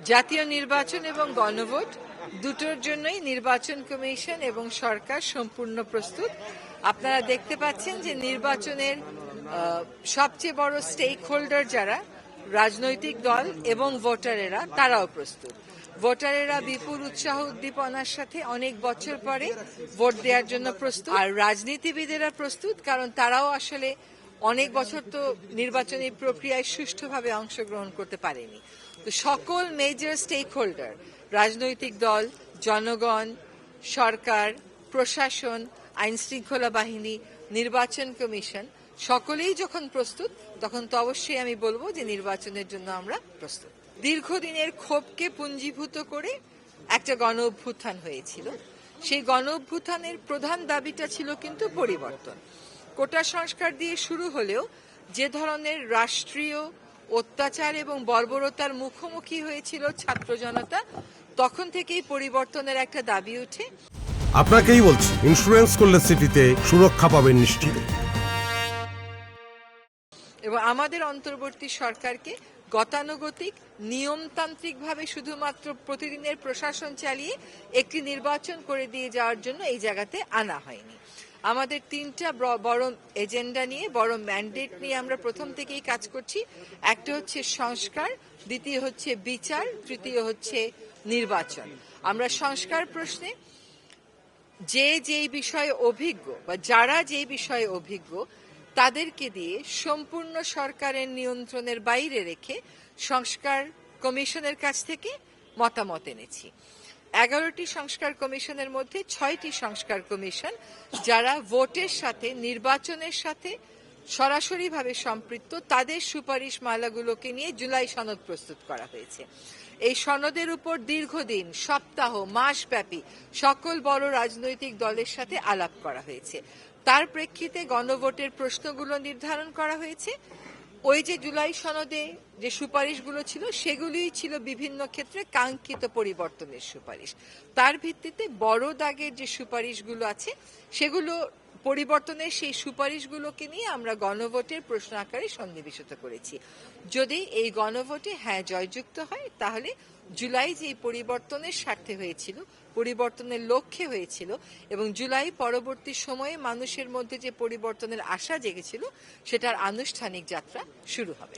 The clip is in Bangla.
জাতীয় নির্বাচন এবং গণভোট দুটোর জন্যই নির্বাচন কমিশন এবং সরকার সম্পূর্ণ প্রস্তুত। আপনারা দেখতে পাচ্ছেন যে নির্বাচনের সবচেয়ে বড় স্টেক হোল্ডার যারা রাজনৈতিক দল এবং ভোটারেরা তারাও প্রস্তুত। ভোটারেরা বিপুল উৎসাহ উদ্দীপনার সাথে অনেক বছর পরে ভোট দেওয়ার জন্য প্রস্তুত, আর রাজনীতিবিদেরা প্রস্তুত, কারণ তারাও আসলে অনেক বছর তো নির্বাচনী প্রক্রিয়ায় সুষ্ঠুভাবে অংশগ্রহণ করতে পারেনি। তো সকল মেজর স্টেক হোল্ডার, রাজনৈতিক দল, জনগণ, সরকার, প্রশাসন, আইন শৃঙ্খলা বাহিনী, নির্বাচন কমিশন সকলেই যখন প্রস্তুত, তখন তো অবশ্যই আমি বলবো যে নির্বাচনের জন্য আমরা প্রস্তুত। দীর্ঘদিনের ক্ষোভকে পুঞ্জীভূত করে একটা গণ অভ্যুত্থান হয়েছিল। সেই গণ অভ্যুত্থানের প্রধান দাবিটা ছিল কিন্তু পরিবর্তন। কোটা সংস্কার দিয়ে শুরু হলেও যে ধরনের রাষ্ট্রীয় অত্যাচার এবং বর্বরতার মুখোমুখি হয়েছিল ছাত্র জনতা, তখন থেকেই পরিবর্তনের একটা দাবি উঠে। আপনাকেই বলছি, ইন্স্যুরেন্স করলে সিটিতে সুরক্ষা পাবেন নিশ্চিত। এবং আমাদের অন্তর্বর্তী সরকারকে গতানুগতিক নিয়মতান্ত্রিকভাবে শুধুমাত্র প্রতিদিনের প্রশাসন চালিয়ে একটি নির্বাচন করে দিয়ে যাওয়ার জন্য এই জায়গাতে আনা হয়নি। আমাদের তিনটা বড় এজেন্ডা নিয়ে, বড় ম্যান্ডেট নিয়ে আমরা প্রথম থেকেই কাজ করছি। একটা হচ্ছে সংস্কার, দ্বিতীয় হচ্ছে বিচার, তৃতীয় হচ্ছে নির্বাচন। আমরা সংস্কার প্রশ্নে যেই বিষয়ে অভিজ্ঞ বা যারা যেই বিষয়ে অভিজ্ঞ তাদেরকে দিয়ে সম্পূর্ণ সরকারের নিয়ন্ত্রণের বাইরে রেখে সংস্কার কমিশনের কাছ থেকে মতামত এনেছি। 11টি সংস্কার কমিশনের মধ্যে 6টি সংস্কার কমিশন যারা ভোটের সাথে, নির্বাচনের সাথে সরাসরিভাবে সম্পৃক্ত, তাদের সুপারিশ মালাগুলোকে নিয়ে জুলাই সনদ প্রস্তুত করা হয়েছে। এই সনদের উপর দীর্ঘদিন, সপ্তাহ, মাসব্যাপী সকল বড় রাজনৈতিক দলের সাথে আলাপ করা হয়েছে। তার প্রেক্ষিতে গণভোটের প্রশ্নগুলো নির্ধারণ করা হয়েছে। ওই যে জুলাই সনদে যে সুপারিশগুলো ছিল, সেগুলিই ছিল বিভিন্ন ক্ষেত্রে কাঙ্ক্ষিত পরিবর্তনের সুপারিশ। তার ভিত্তিতে বড় দাগের যে সুপারিশগুলো আছে, সেগুলো পরিবর্তনের সেই সুপারিশগুলোকে নিয়ে আমরা গণভোটের প্রশ্ন আকারে সন্নিবেশিত করেছি। যদি এই গণভোটে জয়যুক্ত হয়, তাহলে জুলাই যে পরিবর্তনের স্বার্থে হয়েছিল, পরিবর্তনের লক্ষ্যে হয়েছিল, এবং জুলাই পরবর্তী সময়ে মানুষের মধ্যে যে পরিবর্তনের আশা জেগেছিল, সেটার আনুষ্ঠানিক যাত্রা শুরু হবে।